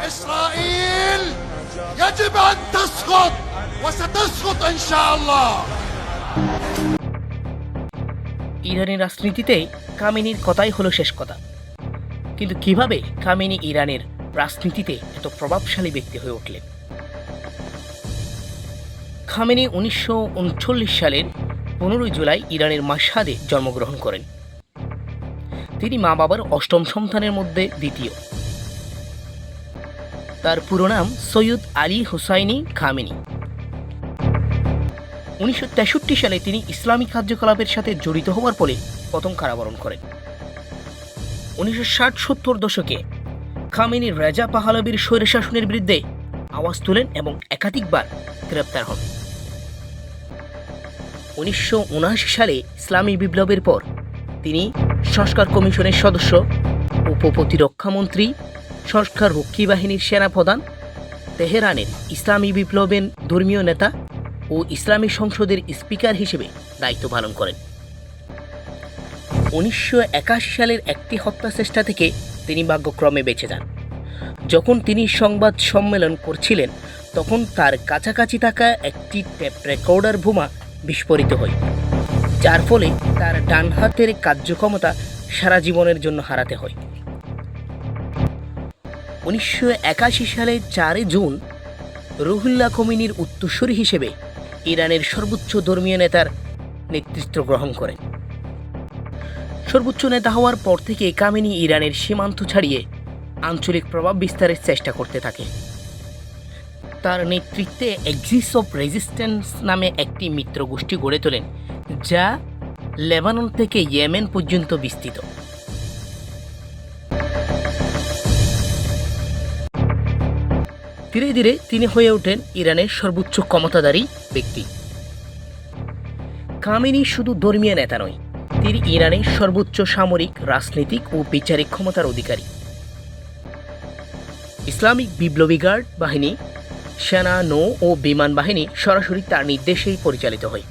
إسرائيل يجب أن تسقط وستسقط إن شاء الله. ইরানের রাজনীতিতে খামেনির কথাই হলো শেষ কথা। কিন্তু কিভাবে খামেনি ইরানের রাজনীতিতে এত প্রভাবশালী ব্যক্তি হয়ে উঠলেন? খামেনি 1939 সালের 15 জুলাই ইরানের মাশহাদে জন্মগ্রহণ করেন। তিনি মা বাবার অষ্টম সন্তানের মধ্যে দ্বিতীয়। তার পুরো নাম সৈয়দ আলী হুসাইনি খামেনি। 1963 সালে তিনি ইসলামী কার্যকলাপের সাথে জড়িত হওয়ার ফলে প্রথম কারাবরণ করেন। 1960-70 দশকে খামেনি রেজা পাহলভির স্বৈরশাসনের বিরুদ্ধে আওয়াজ তোলেন এবং একাধিকবার গ্রেপ্তার হন। 1979 সালে ইসলামী বিপ্লবের পর তিনি সংস্কার কমিশনের সদস্য, উপপ্রতিরক্ষামন্ত্রী, সংস্কার রক্ষী বাহিনীর সেনাপ্রধান, তেহরানের ইসলামী বিপ্লবের ধর্মীয় নেতা ও ইসলামী সংসদের স্পিকার হিসেবে দায়িত্ব পালন করেন। 1981 সালের একটি হত্যা চেষ্টা থেকে তিনি ভাগ্যক্রমে বেঁচে যান। যখন তিনি সংবাদ সম্মেলন করছিলেন তখন তার কাছাকাছি থাকা একটি টেপ রেকর্ডার বোমা বিস্ফোরিত হয়, যার ফলে তার ডান হাতের কার্যক্ষমতা সারা জীবনের জন্য হারাতে হয়। 1981 সালে 4 জুন রুহুল্লাহ খোমেনির উত্তরসূরি হিসেবে ইরানের সর্বোচ্চ ধর্মীয় নেতার নেতৃত্ব গ্রহণ করেন। সর্বোচ্চ নেতা হওয়ার পর থেকে খামেনি ইরানের সীমান্ত ছাড়িয়ে আঞ্চলিক প্রভাব বিস্তারের চেষ্টা করতে থাকে। তার নেতৃত্বে এক্সিস অফ রেজিস্ট্যান্স নামে একটি মিত্র গোষ্ঠী গড়ে তোলেন, যা লেবানন থেকে ইয়েমেন পর্যন্ত বিস্তৃত। ধীরে ধীরে তিনি হয়ে ওঠেন ইরানের সর্বোচ্চ ক্ষমতাধারী ব্যক্তি। খামেনি শুধু ধর্মীয় নেতা নয়, তিনি ইরানের সর্বোচ্চ সামরিক, রাজনৈতিক ও বিচারিক ক্ষমতার অধিকারী। ইসলামিক বিপ্লবী গার্ড বাহিনী, সেনা, নৌ ও বিমান বাহিনী সরাসরি তার নির্দেশেই পরিচালিত হয়।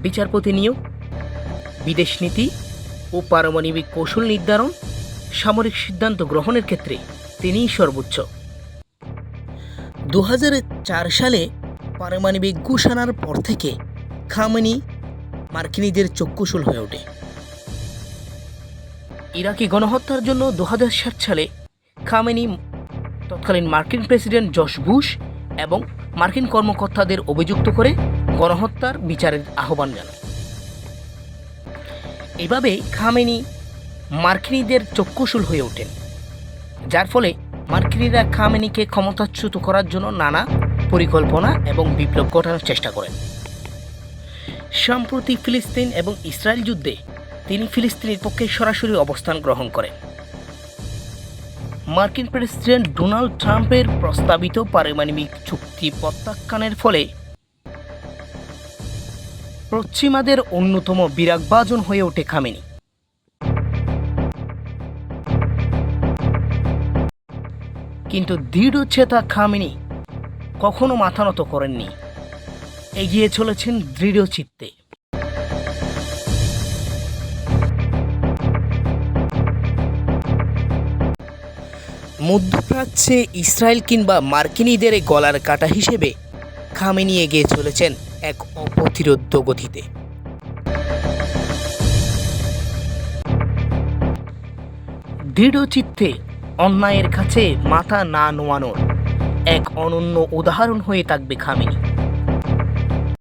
বিচারপতি নিয়োগ, বিদেশ নীতি ও পারমাণবিক কৌশল নির্ধারণ, সামরিক সিদ্ধান্ত গ্রহণের ক্ষেত্রে তিনিই সর্বোচ্চ। 2004 সালে পারমাণবিক ঘোষণার পর থেকে খামেনি মার্কিনীদের চক্ষুশূল হয়ে ওঠে। ইরাকি গণহত্যার জন্য 2007 সালে খামেনি তৎকালীন মার্কিন প্রেসিডেন্ট জর্জ বুশ এবং মার্কিন কর্মকর্তাদের অভিযুক্ত করে গণহত্যার বিচারের আহ্বান জানান। এভাবে খামেনি মার্কিনীদের চক্ষুশূল হয়ে ওঠেন, যার ফলে মার্কিনীরা খামেনিকে ক্ষমতাচ্যুত করার জন্য নানা পরিকল্পনা এবং বিপ্লব ঘটানোর চেষ্টা করেন। সম্প্রতি ফিলিস্তিন এবং ইসরায়েল যুদ্ধে তিনি ফিলিস্তিনের পক্ষে সরাসরি অবস্থান গ্রহণ করেন। মার্কিন প্রেসিডেন্ট ডোনাল্ড ট্রাম্পের প্রস্তাবিত পারমাণবিক চুক্তি প্রত্যাখ্যানের ফলে পশ্চিমাদের অন্যতম বিরাগভাজন হয়ে ওঠে খামেনি। কিন্তু দৃঢ়চেতা খামেনি কখনো মাথা নত করেননি, এগিয়ে চলেছেন দৃঢ় চিত্তে। মধ্যপ্রাচ্যে ইসরায়েল কিংবা মার্কিনীদের গলার কাটা হিসেবে খামেনি এগিয়ে চলেছেন এক অপ্রতিরোধ্য গতিতে। দৃঢ় চিত্তে অন্যায়ের কাছে মাথা না নোয়ানোর এক অনন্য উদাহরণ হয়ে থাকবে খামেনি।